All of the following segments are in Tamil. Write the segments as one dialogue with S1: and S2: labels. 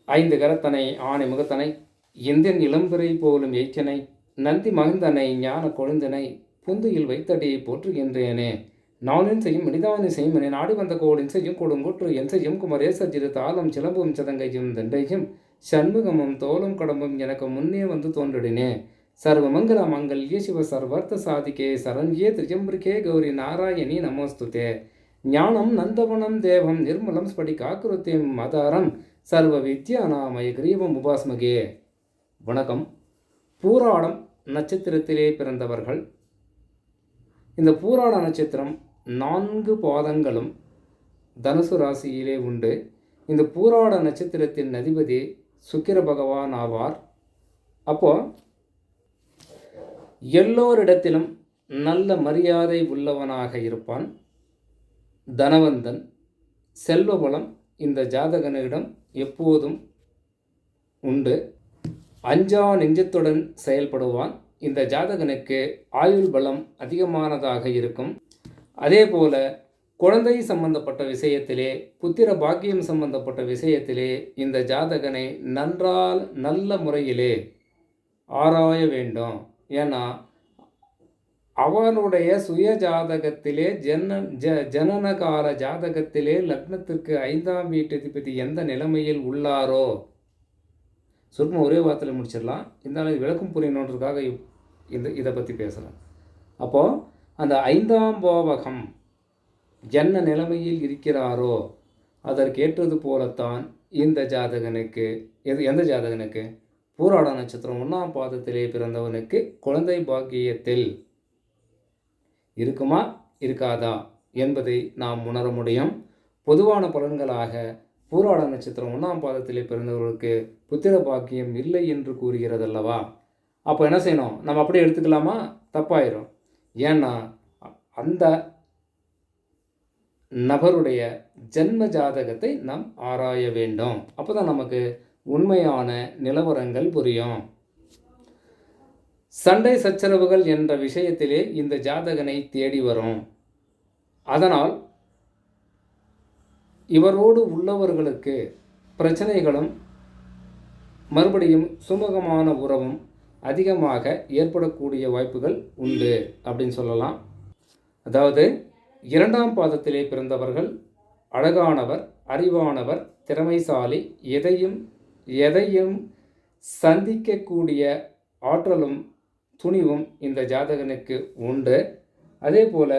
S1: ஐந்து கரத்தனை ஆணை முகத்தனை எந்தன் இளம்பிறை போலும் எய்ச்சனை நந்தி மகிழ்ந்தனை ஞான கொழுந்தனை புந்துயில் வைத்தடி போற்றுகின்றேனே நாளின் செய்யும் மனிதானி செய்யும் என நாடி வந்த கோளின் செய்யும் கொடுங்கூற்று என் செய்யும் குமரேசஜிரு தாளம் சிலம்பும் சதங்கையும் தண்டையும் சண்முகமும் தோளும் கடம்பும் எனக்கு முன்னே வந்து தோன்றினே சர்வமங்கல மங்கல்ய சிவ சர்வர்த்த சாதிகே சரண்யே திரியம்பிரிகே கௌரி நாராயணி நமோஸ்துதே ஞானம் நந்தவனம் தேவம் நிர்மலம் ஸ்படிகாக்கிருத்தியம் மதாரம் சர்வ வித்யாநாமய கிரீவம் உபாஸ்மகே. வணக்கம். பூராடம் நட்சத்திரத்திலே பிறந்தவர்கள். இந்த பூராட நட்சத்திரம் 4 பாதங்களும் தனுசு ராசியிலே உண்டு. இந்த பூராட நட்சத்திரத்தின் அதிபதி சுக்கிர பகவான் ஆவார். அப்போ எல்லோரிடத்திலும் நல்ல மரியாதை உள்ளவனாக இருப்பான். தனவந்தன், செல்வபலம் இந்த ஜாதகனிடம் எப்போதும் உண்டு. அஞ்சா நெஞ்சத்துடன் செயல்படுவான். இந்த ஜாதகனுக்கு ஆயுள் பலம் அதிகமானதாக இருக்கும். அதே போல குழந்தை சம்பந்தப்பட்ட விஷயத்திலே, புத்திர பாக்கியம் சம்பந்தப்பட்ட விஷயத்திலே இந்த ஜாதகனை நல்ல முறையிலே ஆராய வேண்டும். ஏன்னா அவனுடைய சுய ஜாதகத்திலே ஜனனகால ஜாதகத்திலே லக்னத்திற்கு 5ஆம் வீட்டதிபதி எந்த நிலைமையில் உள்ளாரோ, சுருக்கமாக ஒரே வார்த்தையில் முடிச்சிடலாம். இருந்தாலும் விளக்கம் புரியணுன்றதுக்காக இதை பற்றி பேசலாம். அப்போது அந்த 5ஆம் பாவகம் என்ன நிலைமையில் இருக்கிறாரோ அதற்கேற்றது போலத்தான் இந்த ஜாதகனுக்கு எந்த ஜாதகனுக்கு பூராட நட்சத்திரம் 1ஆம் பாதத்திலே பிறந்தவனுக்கு குழந்தை பாக்கியத்தில் இருக்குமா இருக்காதா என்பதை நாம் உணர முடியும். பொதுவான பலன்களாக பூராட நட்சத்திரம் 1ஆம் பாதத்திலே பிறந்தவர்களுக்கு புத்திர பாக்கியம் இல்லை என்று கூறுகிறதல்லவா. அப்போ என்ன செய்யணும்? நம்ம அப்படியே எடுத்துக்கலாமா? தப்பாயிரும். ஏன்னா அந்த நபருடைய ஜென்ம ஜாதகத்தை நாம் ஆராய வேண்டும். அப்போ தான் நமக்கு உண்மையான நிலவரங்கள் புரியும். சண்டை சச்சரவுகள் என்ற விஷயத்திலே இந்த ஜாதகனை தேடி வரும். அதனால் இவரோடு உள்ளவர்களுக்கு பிரச்சனைகளும் மறுபடியும் சுமூகமான உறவும் அதிகமாக ஏற்படக்கூடிய வாய்ப்புகள் உண்டு அப்படின்னு சொல்லலாம். அதாவது 2ஆம் பாதத்திலே பிறந்தவர்கள் அழகானவர், அறிவானவர், திறமைசாலி, எதையும் சந்திக்கக்கூடிய ஆற்றலும் துணிவும் இந்த ஜாதகனுக்கு உண்டு. அதே போல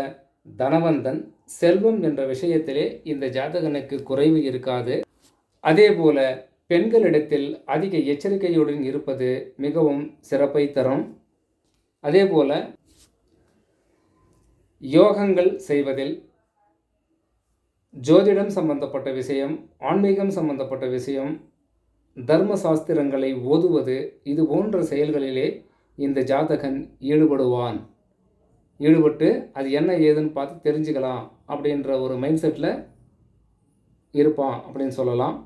S1: தனவந்தன், செல்வம் என்ற விஷயத்திலே இந்த ஜாதகனுக்கு குறைவு இருக்காது. அதே போல பெண்களிடத்தில் அதிக எச்சரிக்கையுடன் இருப்பது மிகவும் சிறப்பை தரும். அதே போல யோகங்கள் செய்வதில், ஜோதிடம் சம்பந்தப்பட்ட விஷயம், ஆன்மீகம் சம்பந்தப்பட்ட விஷயம், தர்ம சாஸ்திரங்களை ஓதுவது, இது போன்ற செயல்களிலே இந்த ஜாதகன் ஈடுபட்டு அது என்ன ஏதுன்னு பார்த்து தெரிஞ்சுக்கலாம் அப்படின்ற ஒரு மைண்ட் செட்டில் இருப்பான் அப்படின்னு சொல்லலாம்.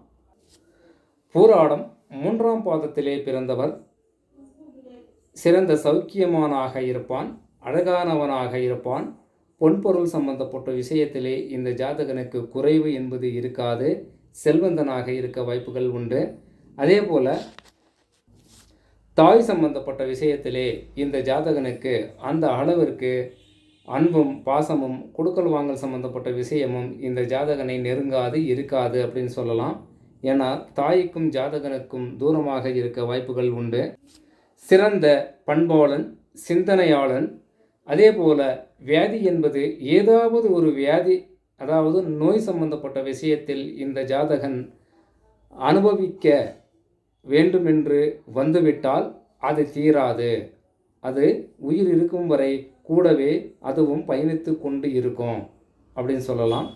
S1: பூராடம் 3ஆம் பாதத்திலே பிறந்தவர் சிறந்த சௌக்கியமானாக இருப்பான், அழகானவனாக இருப்பான். பொன்பொருள் சம்பந்தப்பட்ட விஷயத்திலே இந்த ஜாதகனுக்கு குறைவு என்பது இருக்காது. செல்வந்தனாக இருக்க வாய்ப்புகள் உண்டு. அதே போல் தாய் சம்பந்தப்பட்ட விஷயத்திலே இந்த ஜாதகனுக்கு அந்த அளவிற்கு அன்பும் பாசமும் கொடுக்கல் வாங்கல் சம்பந்தப்பட்ட விஷயமும் இந்த ஜாதகனை இருக்காது அப்படின்னு சொல்லலாம். ஏன்னா தாய்க்கும் ஜாதகனுக்கும் தூரமாக இருக்க வாய்ப்புகள் உண்டு. சிறந்த பண்பாளன், சிந்தனையாளன். அதே போல் வியாதி என்பது ஏதாவது ஒரு வியாதி, அதாவது நோய் சம்பந்தப்பட்ட விஷயத்தில் இந்த ஜாதகன் அனுபவிக்க வேண்டுமென்று வந்துவிட்டால் அது தீராது. அது உயிர் இருக்கும் வரை கூடவே அதுவும் பயணித்து கொண்டு இருக்கும் அப்படின்னு சொல்லலாம்.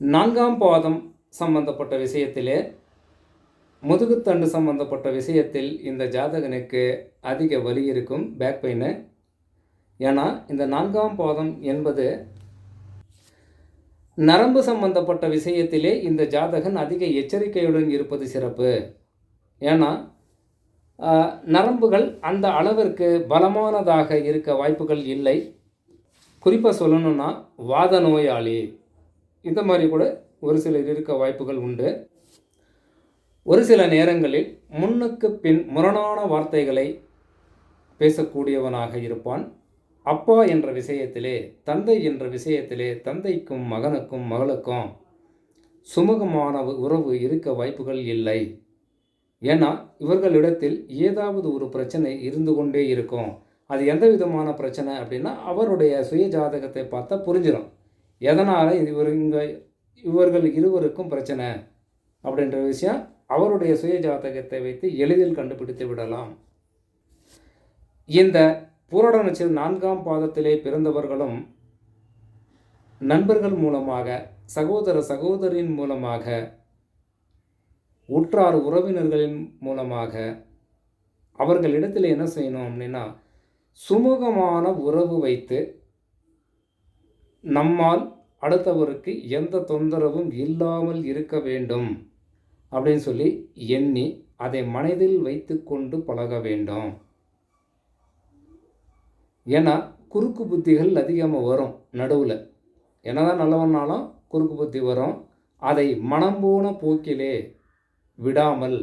S1: 4ஆம் பாதம் சம்பந்தப்பட்ட விஷயத்திலே, முதுகுத்தண்டு சம்பந்தப்பட்ட விஷயத்தில் இந்த ஜாதகனுக்கு அதிக வலி இருக்கும், பேக் பெயின். ஏன்னா இந்த 4ஆம் பாதம் என்பது நரம்பு சம்பந்தப்பட்ட விஷயத்திலே இந்த ஜாதகன் அதிக எச்சரிக்கையுடன் இருப்பது சிறப்பு. ஏன்னா நரம்புகள் அந்த அளவிற்கு பலமானதாக இருக்க வாய்ப்புகள் இல்லை. குறிப்பாக சொல்லணும்னா வாத நோயாளி இந்த மாதிரி கூட ஒரு சிலர் இருக்க வாய்ப்புகள் உண்டு. ஒரு சில நேரங்களில் முன்னுக்கு பின் முரணான வார்த்தைகளை பேசக்கூடியவனாக இருப்பான். அப்பா என்ற விஷயத்திலே, தந்தை என்ற விஷயத்திலே தந்தைக்கும் மகனுக்கும் மகளுக்கும் சுமூகமான உறவு இருக்க வாய்ப்புகள் இல்லை. ஏன்னா இவர்களிடத்தில் ஏதாவது ஒரு பிரச்சனை இருந்து கொண்டே இருக்கும். அது எந்த விதமான பிரச்சனை அப்படின்னா, அவருடைய சுய ஜாதகத்தை பார்த்தா புரிஞ்சிடும். எதனால் இவர்கள் இருவருக்கும் பிரச்சனை அப்படின்ற விஷயம் அவருடைய சுய ஜாதகத்தை வைத்து எளிதில் கண்டுபிடித்து விடலாம். இந்த பூராட நட்சத்திரம் 4ஆம் பாதத்திலே பிறந்தவர்களும் நண்பர்கள் மூலமாக, சகோதர சகோதரின் மூலமாக, உற்றார் உறவினர்களின் மூலமாக அவர்களிடத்தில் என்ன செய்யணும் அப்படின்னா, சுமூகமான உறவு வைத்து நம்மால் அடுத்தவருக்கு எந்த தொந்தரவும் இல்லாமல் இருக்க வேண்டும் அப்படின்னு சொல்லி எண்ணி அதை மனதில் வைத்து கொண்டு பழக வேண்டும். ஏன்னா குறுக்கு புத்திகள் அதிகமாக வரும் நடுவில். என்னதான் நல்லவனாலும் குறுக்கு புத்தி வரும். அதை மனம் போன போக்கிலே விடாமல்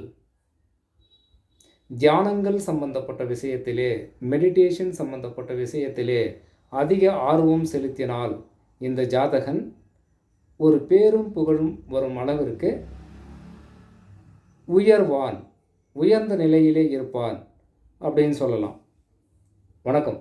S1: தியானங்கள் சம்பந்தப்பட்ட விஷயத்திலே, மெடிடேஷன் சம்பந்தப்பட்ட விஷயத்திலே அதிக ஆர்வம் செலுத்தினால் இந்த ஜாதகன் ஒரு பேரும் புகழும் வரும் அளவிற்கு உயர்ந்த நிலையிலே இருப்பான் அப்படின்னு சொல்லலாம். வணக்கம்.